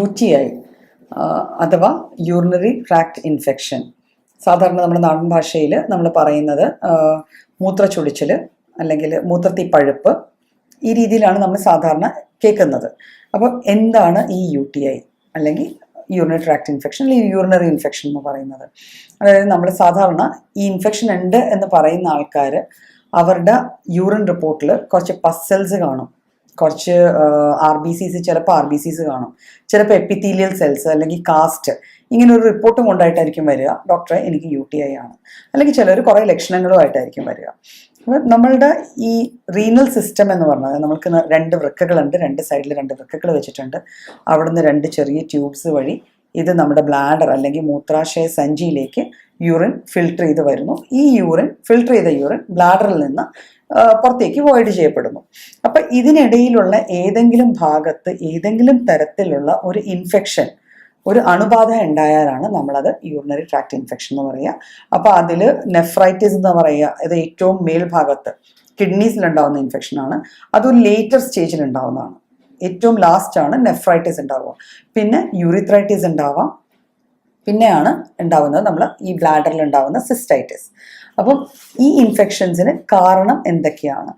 UTI അഥവാ urinary tract infection. സാധാരണ നമ്മുടെ നാടൻ ഭാഷയിൽ നമ്മൾ പറയുന്നത് മൂത്രച്ചൊടിച്ചിൽ അല്ലെങ്കിൽ മൂത്രത്തിൽ പഴുപ്പ്, ഈ രീതിയിലാണ് നമ്മൾ സാധാരണ കേൾക്കുന്നത്. അപ്പം എന്താണ് ഈ UTI അല്ലെങ്കിൽ യൂറിനറി ട്രാക്ട് ഇൻഫെക്ഷൻ അല്ലെങ്കിൽ യൂറിനറി ഇൻഫെക്ഷൻ എന്ന് പറയുന്നത്? അതായത് നമ്മൾ സാധാരണ ഈ ഇൻഫെക്ഷൻ ഉണ്ട് എന്ന് പറയുന്ന ആൾക്കാർ അവരുടെ യൂറിൻ റിപ്പോർട്ടിൽ കുറച്ച് പസ്സൽസ് കാണും, കുറച്ച് RBCs, ചിലപ്പോൾ RBCs കാണും, ചിലപ്പോൾ എപ്പിത്തീലിയൽ സെൽസ് അല്ലെങ്കിൽ കാസ്റ്റ്, ഇങ്ങനെ ഒരു റിപ്പോർട്ടും കൊണ്ടായിട്ടായിരിക്കും വരിക, ഡോക്ടറെ എനിക്ക് UTI ആണ്. അല്ലെങ്കിൽ ചിലർ കുറേ ലക്ഷണങ്ങളുമായിട്ടായിരിക്കും വരിക. അപ്പോൾ നമ്മളുടെ ഈ റീനൽ സിസ്റ്റം എന്ന് പറഞ്ഞാൽ നമുക്ക് 2 വൃക്കകളുണ്ട്, 2 സൈഡിൽ 2 വൃക്കകൾ വെച്ചിട്ടുണ്ട്. അവിടുന്ന് 2 ചെറിയ ട്യൂബ്സ് വഴി ഇത് നമ്മുടെ ബ്ലാഡർ അല്ലെങ്കിൽ മൂത്രാശയ സഞ്ചിയിലേക്ക് യൂറിൻ ഫിൽട്ടർ ചെയ്ത് വരുന്നു. ഈ ഫിൽട്ടർ ചെയ്ത യൂറിൻ ബ്ലാഡറിൽ നിന്ന് പുറത്തേക്ക് വോയിഡ് ചെയ്യപ്പെടുന്നു. അപ്പം ഇതിനിടയിലുള്ള ഏതെങ്കിലും ഭാഗത്ത് ഏതെങ്കിലും തരത്തിലുള്ള ഒരു ഇൻഫെക്ഷൻ, ഒരു അണുബാധ ഉണ്ടായാലാണ് നമ്മളത് യൂറിനറി ട്രാക്ട് ഇൻഫെക്ഷൻ എന്ന് പറയുക. അപ്പോൾ അതിൽ നെഫ്രൈറ്റിസ് എന്ന് പറയുക, ഇത് ഏറ്റവും മേൽഭാഗത്ത് കിഡ്നീസിലുണ്ടാവുന്ന ഇൻഫെക്ഷനാണ്. അതൊരു ലേറ്റർ സ്റ്റേജിൽ ഉണ്ടാവുന്നതാണ്. ഏറ്റവും ലാസ്റ്റാണ് നെഫ്രൈറ്റിസ് ഉണ്ടാവുക. പിന്നെ യൂറിത്രൈറ്റിസ് ഉണ്ടാവാം. പിന്നെയാണ് ഉണ്ടാവുന്നത് നമ്മൾ ഈ ബ്ലാഡറിൽ ഉണ്ടാവുന്ന സിസ്റ്റൈറ്റിസ്. അപ്പം ഈ ഇൻഫെക്ഷൻസിന് കാരണം എന്തൊക്കെയാണ്?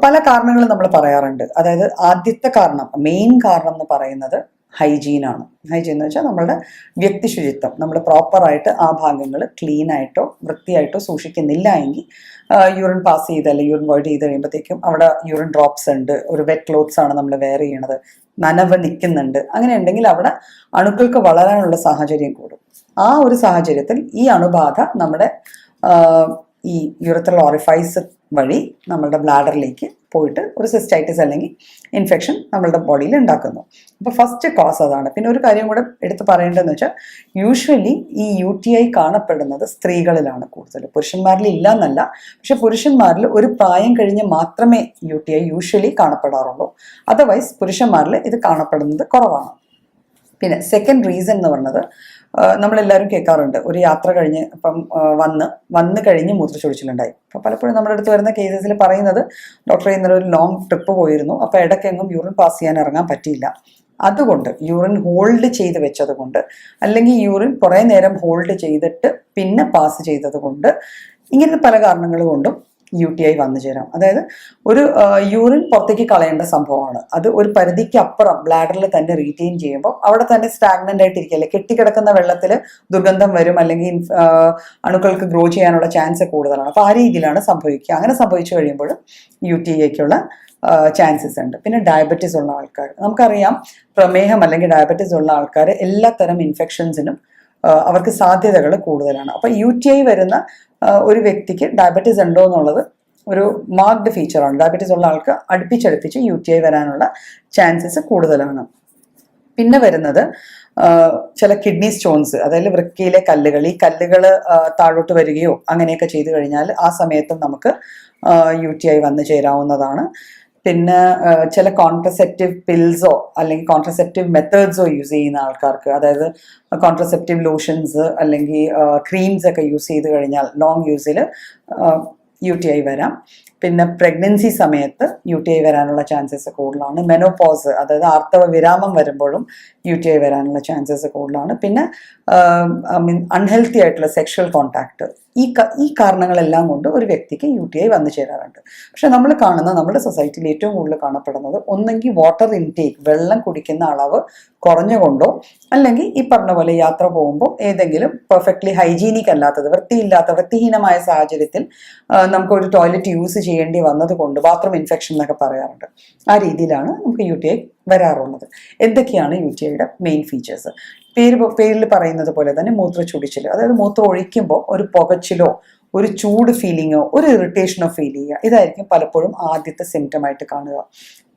പല കാരണങ്ങളും നമ്മൾ പറയാറുണ്ട്. അതായത് ആദ്യത്തെ കാരണം, മെയിൻ കാരണം എന്ന് പറയുന്നത് ഹൈജീനാണ്. ഹൈജീൻ എന്ന് വെച്ചാൽ നമ്മളുടെ വ്യക്തി ശുചിത്വം. നമ്മൾ പ്രോപ്പറായിട്ട് ആ ഭാഗങ്ങൾ ക്ലീനായിട്ടോ വൃത്തിയായിട്ടോ സൂക്ഷിക്കുന്നില്ല എങ്കിൽ യൂറിൻ പാസ് ചെയ്ത് അല്ലെങ്കിൽ യൂറിൻ വോയിഡ് ചെയ്ത് കഴിയുമ്പോഴത്തേക്കും അവിടെ യൂറിൻ ഡ്രോപ്സ് ഉണ്ട്, ഒരു വെറ്റ് ക്ലോത്ത്സ് ആണ് നമ്മൾ വെയർ ചെയ്യണത്, നനവ് നിൽക്കുന്നുണ്ട്, അങ്ങനെ ഉണ്ടെങ്കിൽ അവിടെ അണുക്കൾക്ക് വളരാനുള്ള സാഹചര്യം കൂടും. ആ ഒരു സാഹചര്യത്തിൽ ഈ അണുബാധ നമ്മുടെ ഈ യൂറിത്രൽ ഓറിഫൈസ് വഴി നമ്മളുടെ ബ്ലാഡറിലേക്ക് പോയിട്ട് ഒരു സിസ്റ്റൈറ്റിസ് അല്ലെങ്കിൽ ഇൻഫെക്ഷൻ നമ്മളുടെ ബോഡിയിൽ ഉണ്ടാക്കുന്നു. അപ്പോൾ ഫസ്റ്റ് കോസ് അതാണ്. പിന്നെ ഒരു കാര്യം കൂടെ എടുത്ത് പറയേണ്ടതെന്ന് വെച്ചാൽ, യൂഷ്വലി ഈ UTI കാണപ്പെടുന്നത് സ്ത്രീകളിലാണ് കൂടുതൽ, പുരുഷന്മാരിൽ ഇല്ല എന്നല്ല. പക്ഷെ പുരുഷന്മാരിൽ ഒരു പ്രായം കഴിഞ്ഞ് മാത്രമേ UTI യൂഷ്വലി കാണപ്പെടാറുള്ളൂ. അതർവൈസ് പുരുഷന്മാരിൽ ഇത് കാണപ്പെടുന്നത് കുറവാണ്. പിന്നെ സെക്കൻഡ് റീസൺ എന്ന് പറയുന്നത്, നമ്മളെല്ലാവരും കേൾക്കാറുണ്ട്, ഒരു യാത്ര കഴിഞ്ഞ് ഇപ്പം വന്ന് കഴിഞ്ഞ് മൂത്രച്ചൊടിച്ചിലുണ്ടായി. അപ്പോൾ പലപ്പോഴും നമ്മുടെ അടുത്ത് വരുന്ന കേസസിൽ പറയുന്നത്, ഡോക്ടറെ ഇന്നലെ ഒരു ലോങ് ട്രിപ്പ് പോയിരുന്നു, അപ്പോൾ ഇടയ്ക്കെങ്ങും യൂറിൻ പാസ് ചെയ്യാൻ ഇറങ്ങാൻ പറ്റിയില്ല, അതുകൊണ്ട് യൂറിൻ ഹോൾഡ് ചെയ്ത് വെച്ചത് കൊണ്ട്, അല്ലെങ്കിൽ യൂറിൻ കുറേ നേരം ഹോൾഡ് ചെയ്തിട്ട് പിന്നെ പാസ് ചെയ്തത് കൊണ്ട്, ഇങ്ങനെ പല കാരണങ്ങൾ കൊണ്ടും UTI വന്നു ചേരാം. അതായത് ഒരു യൂറിൻ പുറത്തേക്ക് കളയേണ്ട സംഭവമാണ്, അത് ഒരു പരിധിക്ക് അപ്പുറം ബ്ലാഡറിൽ തന്നെ റീറ്റെയിൻ ചെയ്യുമ്പോൾ അവിടെ തന്നെ സ്റ്റാഗ്നൻ്റ് ആയിട്ടിരിക്കുകയല്ലേ, കെട്ടിക്കിടക്കുന്ന വെള്ളത്തിൽ ദുർഗന്ധം വരും, അല്ലെങ്കിൽ അണുക്കൾക്ക് ഗ്രോ ചെയ്യാനുള്ള ചാൻസ് കൂടുതലാണ്. അപ്പോൾ ആ രീതിയിലാണ് സംഭവിക്കുക. അങ്ങനെ സംഭവിച്ചു കഴിയുമ്പോൾ UTIക്കുള്ള ചാൻസസ് ഉണ്ട്. പിന്നെ ഡയബറ്റീസ് ഉള്ള ആൾക്കാർ, നമുക്കറിയാം പ്രമേഹം അല്ലെങ്കിൽ ഡയബറ്റീസ് ഉള്ള ആൾക്കാർ എല്ലാത്തരം ഇൻഫെക്ഷൻസിനും അവർക്ക് സാധ്യതകൾ കൂടുതലാണ്. അപ്പോൾ UTI വരുന്ന ഒരു വ്യക്തിക്ക് ഡയബറ്റീസ് ഉണ്ടോ എന്നുള്ളത് ഒരു മാർക്ക്ഡ് ഫീച്ചറാണ്. ഡയബറ്റീസ് ഉള്ള ആൾക്ക് അടുപ്പിച്ചടുപ്പിച്ച് UTI വരാനുള്ള ചാൻസസ് കൂടുതലാണ്. പിന്നെ വരുന്നത് ചില കിഡ്നി സ്റ്റോൺസ്, അതായത് വൃക്കയിലെ കല്ലുകൾ, ഈ കല്ലുകൾ താഴോട്ട് വരികയോ അങ്ങനെയൊക്കെ ചെയ്തു കഴിഞ്ഞാൽ ആ സമയത്തും നമുക്ക് UTI വന്നു ചേരാവുന്നതാണ്. പിന്നെ ചില കോൺട്രസെപ്റ്റീവ് പിൽസോ അല്ലെങ്കിൽ കോൺട്രസെപ്റ്റീവ് മെത്തേഡ്സോ യൂസ് ചെയ്യുന്ന ആൾക്കാർക്ക്, അതായത് കോൺട്രസെപ്റ്റീവ് ലോഷൻസ് അല്ലെങ്കിൽ ക്രീംസ് ഒക്കെ യൂസ് ചെയ്ത് കഴിഞ്ഞാൽ ലോങ് യൂസിൽ UTI വരാം. പിന്നെ പ്രഗ്നൻസി സമയത്ത് UTI വരാനുള്ള ചാൻസസ് കൂടുതലാണ്. മെനോപോസ്, അതായത് ആർത്തവ വിരാമം വരുമ്പോഴും UTI വരാനുള്ള ചാൻസസ് കൂടുതലാണ്. പിന്നെ അൺഹെൽത്തി ആയിട്ടുള്ള സെക്ഷൽ കോണ്ടാക്ട്, ഈ കാരണങ്ങളെല്ലാം കൊണ്ട് ഒരു വ്യക്തിക്ക് UTI വന്നു ചേരാറുണ്ട്. പക്ഷെ നമ്മൾ കാണുന്ന നമ്മുടെ സൊസൈറ്റിയിൽ ഏറ്റവും കൂടുതൽ കാണപ്പെടുന്നത് ഒന്നെങ്കിൽ വാട്ടർ ഇൻടേക്ക്, വെള്ളം കുടിക്കുന്ന അളവ് കുറഞ്ഞുകൊണ്ടോ, അല്ലെങ്കിൽ ഈ പറഞ്ഞ പോലെ യാത്ര പോകുമ്പോൾ ഏതെങ്കിലും പെർഫെക്റ്റ്ലി ഹൈജീനിക് അല്ലാത്തത്, വൃത്തിഹീനമായ സാഹചര്യത്തിൽ നമുക്കൊരു ടോയ്ലറ്റ് യൂസ് ചെയ്യേണ്ടി വന്നത് കൊണ്ട്, ബാത്റൂം ഇൻഫെക്ഷൻ എന്നൊക്കെ പറയാറുണ്ട്, ആ രീതിയിലാണ് നമുക്ക് UTI വരാറുള്ളത്. എന്തൊക്കെയാണ് UTIയുടെ മെയിൻ ഫീച്ചേഴ്സ്? പേരിൽ പറയുന്നത് പോലെ തന്നെ മൂത്രച്ചൊടിച്ചിൽ, അതായത് മൂത്രം ഒഴിക്കുമ്പോൾ ഒരു പുകച്ചിലോ ഒരു ചൂട് ഫീലിങ്ങോ ഒരു ഇറിറ്റേഷനോ ഫീൽ ചെയ്യുക, ഇതായിരിക്കും പലപ്പോഴും ആദ്യത്തെ സിംറ്റം ആയിട്ട് കാണുക.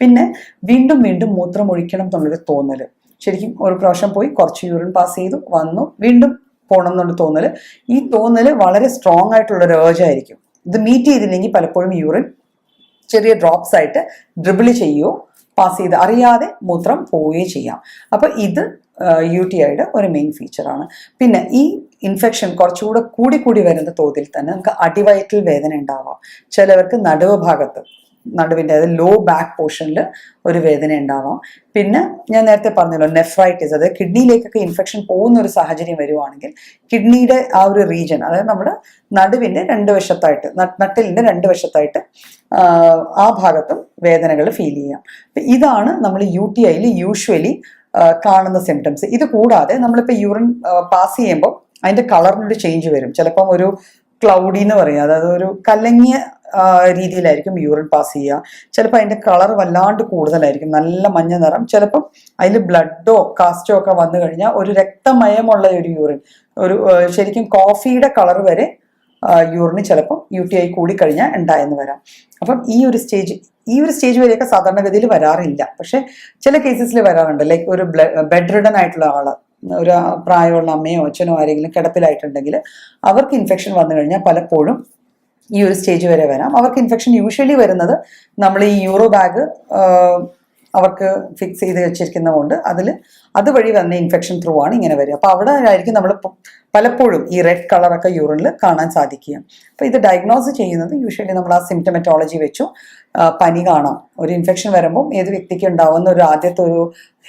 പിന്നെ വീണ്ടും വീണ്ടും മൂത്രം ഒഴിക്കണം എന്നുള്ളൊരു തോന്നൽ, ശരിക്കും ഒരു പ്രാവശ്യം പോയി കുറച്ച് യൂറിൻ പാസ് ചെയ്തു വന്നു വീണ്ടും പോകണം എന്നുള്ള തോന്നൽ, ഈ തോന്നൽ വളരെ സ്ട്രോങ് ആയിട്ടുള്ളൊരു ഏർജായിരിക്കും. ഇത് മീറ്റ് ചെയ്തില്ലെങ്കിൽ പലപ്പോഴും യൂറിൻ ചെറിയ ഡ്രോപ്സ് ആയിട്ട് ഡ്രിബിൾ ചെയ്യുകയോ പാസ് ചെയ്ത് അറിയാതെ മൂത്രം പോവുകയോ ചെയ്യാം. അപ്പോൾ ഇത് UTIയുടെ ഒരു മെയിൻ ഫീച്ചറാണ്. പിന്നെ ഈ ഇൻഫെക്ഷൻ കുറച്ചുകൂടി കൂടി വരുന്ന തോതിൽ തന്നെ നമുക്ക് അടിവയറ്റിൽ വേദന ഉണ്ടാവാം. ചിലവർക്ക് നടുവ് ഭാഗത്ത് നടുവിൻ്റെ അതായത് ലോ ബാക്ക് പോർഷനിൽ ഒരു വേദന ഉണ്ടാവാം. പിന്നെ ഞാൻ നേരത്തെ പറഞ്ഞല്ലോ നെഫ്രൈറ്റിസ്, അതായത് കിഡ്നിയിലേക്കൊക്കെ ഇൻഫെക്ഷൻ പോകുന്ന ഒരു സാഹചര്യം വരുവാണെങ്കിൽ കിഡ്നിയുടെ ആ ഒരു റീജിയൻ, അതായത് നമ്മുടെ നടുവിൻ്റെ രണ്ട് വശത്തായിട്ട്, നട്ടിലിൻ്റെ രണ്ട് വശത്തായിട്ട് ആ ഭാഗത്തും വേദനകൾ ഫീൽ ചെയ്യാം. അപ്പം ഇതാണ് നമ്മൾ UTIയിൽ യൂഷ്വലി കാണുന്ന സിംറ്റംസ്. ഇത് കൂടാതെ നമ്മളിപ്പോൾ യൂറിൻ പാസ് ചെയ്യുമ്പോൾ അതിൻ്റെ കളറിനൊരു ചേഞ്ച് വരും. ചിലപ്പം ഒരു ക്ലൗഡി എന്ന് പറയും, അതായത് ഒരു കലങ്ങിയ രീതിയിലായിരിക്കും യൂറിൻ പാസ് ചെയ്യുക. ചിലപ്പോൾ അതിൻ്റെ കളർ വല്ലാണ്ട് കൂടുതലായിരിക്കും, നല്ല മഞ്ഞ നിറം. ചിലപ്പം അതിൽ ബ്ലഡോ കാസ്റ്റോ ഒക്കെ വന്നു കഴിഞ്ഞാൽ ഒരു രക്തമയമുള്ള ഒരു യൂറിൻ, ഒരു ശരിക്കും കോഫിയുടെ കളർ വരെ യൂറിന് ചിലപ്പം UTI കൂടി കഴിഞ്ഞാൽ ഉണ്ടായെന്ന് വരാം. അപ്പം ഈ ഒരു സ്റ്റേജ് വരെയൊക്കെ സാധാരണഗതിയിൽ വരാറില്ല. പക്ഷെ ചില കേസസിൽ വരാറുണ്ട്. ലൈക്ക് ഒരു ബെഡ് റിഡൻ ആയിട്ടുള്ള ആള്, ഒരു പ്രായമുള്ള അമ്മയോ അച്ഛനോ ആരെങ്കിലും കിടപ്പിലായിട്ടുണ്ടെങ്കിൽ അവർക്ക് ഇൻഫെക്ഷൻ വന്നു കഴിഞ്ഞാൽ പലപ്പോഴും ഈ ഒരു സ്റ്റേജ് വരെ വരാം. അവർക്ക് ഇൻഫെക്ഷൻ യൂഷ്വലി വരുന്നത് നമ്മൾ ഈ യൂറോ ബാഗ് അവർക്ക് ഫിക്സ് ചെയ്ത് വെച്ചിരിക്കുന്നതുകൊണ്ട് അതുവഴി വന്ന ഇൻഫെക്ഷൻ ത്രൂ ആണ് ഇങ്ങനെ വരിക. അപ്പോൾ അവിടെ ആയിരിക്കും നമ്മൾ പലപ്പോഴും ഈ റെഡ് കളറൊക്കെ യൂറിനിൽ കാണാൻ സാധിക്കുക. അപ്പോൾ ഇത് ഡയഗ്നോസ് ചെയ്യുന്നത് യൂഷ്വലി നമ്മൾ ആ സിംറ്റമറ്റോളജി വെച്ചു പനി കാണാം. ഒരു ഇൻഫെക്ഷൻ വരുമ്പോൾ ഏത് വ്യക്തിക്ക് ഉണ്ടാവുന്ന ഒരു ആദ്യത്തെ ഒരു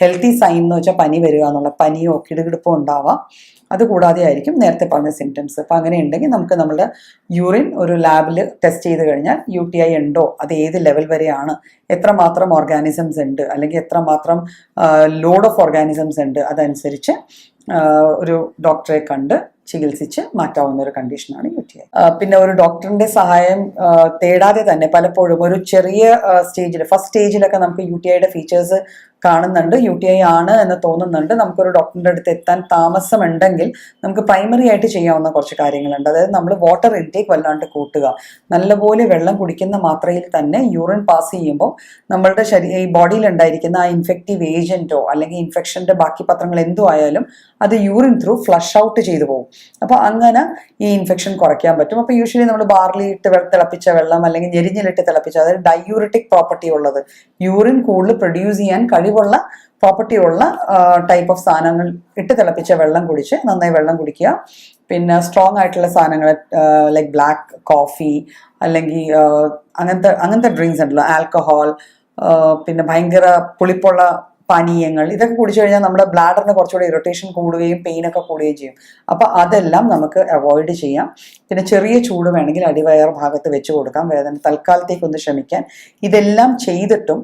ഹെൽത്തി സൈൻ എന്ന് വെച്ചാൽ പനി വരിക എന്നുള്ള, പനിയോ കിടുകിടുപ്പോ ഉണ്ടാവാം. അതുകൂടാതെ ആയിരിക്കും നേരത്തെ പറഞ്ഞ സിംറ്റംസ്. അപ്പം അങ്ങനെ ഉണ്ടെങ്കിൽ നമുക്ക് നമ്മുടെ യൂറിൻ ഒരു ലാബിൽ ടെസ്റ്റ് ചെയ്ത് കഴിഞ്ഞാൽ UTI ഉണ്ടോ, അത് ഏത് ലെവൽ വരെയാണ്, എത്രമാത്രം ഓർഗാനിസംസ് ഉണ്ട്, അല്ലെങ്കിൽ എത്രമാത്രം ലോഡ് ഓഫ് ഓർഗാനിസംസ് ഉണ്ട്, അതനുസരിച്ച് ഒരു ഡോക്ടറെ കണ്ട് ചികിത്സിച്ച് മാറ്റാവുന്ന ഒരു കണ്ടീഷനാണ് UTI. പിന്നെ ഒരു ഡോക്ടറിന്റെ സഹായം തേടാതെ തന്നെ പലപ്പോഴും ഒരു ചെറിയ സ്റ്റേജിൽ, ഫസ്റ്റ് സ്റ്റേജിലൊക്കെ നമുക്ക് UTIയുടെ ഫീച്ചേഴ്സ് കാണുന്നുണ്ട്, UTI ആണ് എന്ന് തോന്നുന്നുണ്ട്. നമുക്കൊരു ഡോക്ടറിൻ്റെ അടുത്ത് എത്താൻ താമസമുണ്ടെങ്കിൽ നമുക്ക് പ്രൈമറി ആയിട്ട് ചെയ്യാവുന്ന കുറച്ച് കാര്യങ്ങളുണ്ട്. അതായത് നമ്മൾ വാട്ടർ ഇൻടേക്ക് വല്ലാണ്ട് കൂട്ടുക. നല്ലപോലെ വെള്ളം കുടിക്കുന്ന മാത്രയിൽ തന്നെ യൂറിൻ പാസ് ചെയ്യുമ്പോൾ നമ്മളുടെ ഈ ബോഡിയിൽ ഉണ്ടായിരിക്കുന്ന ആ ഇൻഫെക്റ്റീവ് ഏജന്റോ അല്ലെങ്കിൽ ഇൻഫെക്ഷൻ്റെ ബാക്കി പത്രങ്ങൾ എന്തോ ആയാലും അത് യൂറിൻ ത്രൂ ഫ്ലഷ് ഔട്ട് ചെയ്തു പോകും. അപ്പോൾ അങ്ങനെ ഈ ഇൻഫെക്ഷൻ കുറയ്ക്കാൻ പറ്റും. അപ്പോൾ യൂഷ്വലി നമ്മൾ ബാർലിയിട്ട് തിളപ്പിച്ച വെള്ളം അല്ലെങ്കിൽ ഞെരിഞ്ഞിലിട്ട് തിളപ്പിച്ച, അതായത് ഡയൂറിറ്റിക് പ്രോപ്പർട്ടി ഉള്ളത്, യൂറിൻ കൂടുതൽ പ്രൊഡ്യൂസ് ചെയ്യാൻ കഴിവുള്ള പ്രോപ്പർട്ടി ഉള്ള ടൈപ്പ് ഓഫ് സാധനങ്ങൾ ഇട്ട് തിളപ്പിച്ച വെള്ളം കുടിച്ച് നന്നായി വെള്ളം കുടിക്കുക. പിന്നെ സ്ട്രോങ് ആയിട്ടുള്ള സാധനങ്ങൾ ലൈക്ക് ബ്ലാക്ക് കോഫി അല്ലെങ്കിൽ അങ്ങനത്തെ ഡ്രിങ്ക്സ് ഉണ്ടല്ലോ, ആൽക്കഹോൾ, പിന്നെ ഭയങ്കര പുളിപ്പുള്ള പാനീയങ്ങൾ, ഇതൊക്കെ കുടിച്ചു കഴിഞ്ഞാൽ നമ്മുടെ ബ്ലാഡറിന് കുറച്ചുകൂടി ഇറിറ്റേഷൻ കൂടുകയും പെയിനൊക്കെ കൂടുകയും ചെയ്യും. അപ്പോൾ അതെല്ലാം നമുക്ക് അവോയ്ഡ് ചെയ്യാം. പിന്നെ ചെറിയ ചൂട് വേണമെങ്കിൽ അടിവയർ ഭാഗത്ത് വെച്ച് കൊടുക്കാം, വേദന തൽക്കാലത്തേക്കൊന്ന് ശമിക്കാൻ. ഇതെല്ലാം ചെയ്തിട്ടും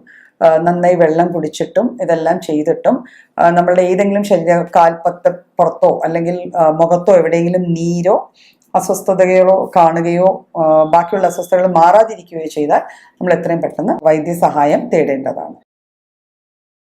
നന്നായി വെള്ളം കുടിച്ചിട്ടും ഇതെല്ലാം ചെയ്തിട്ടും നമ്മളുടെ ഏതെങ്കിലും കാൽപ്പത്ത് പുറത്തോ അല്ലെങ്കിൽ മുഖത്തോ എവിടെയെങ്കിലും നീരോ അസ്വസ്ഥതകളോ കാണുകയോ ബാക്കിയുള്ള അസ്വസ്ഥതകൾ മാറാതിരിക്കുകയോ ചെയ്താൽ നമ്മൾ എത്രയും പെട്ടെന്ന് വൈദ്യസഹായം തേടേണ്ടതാണ്.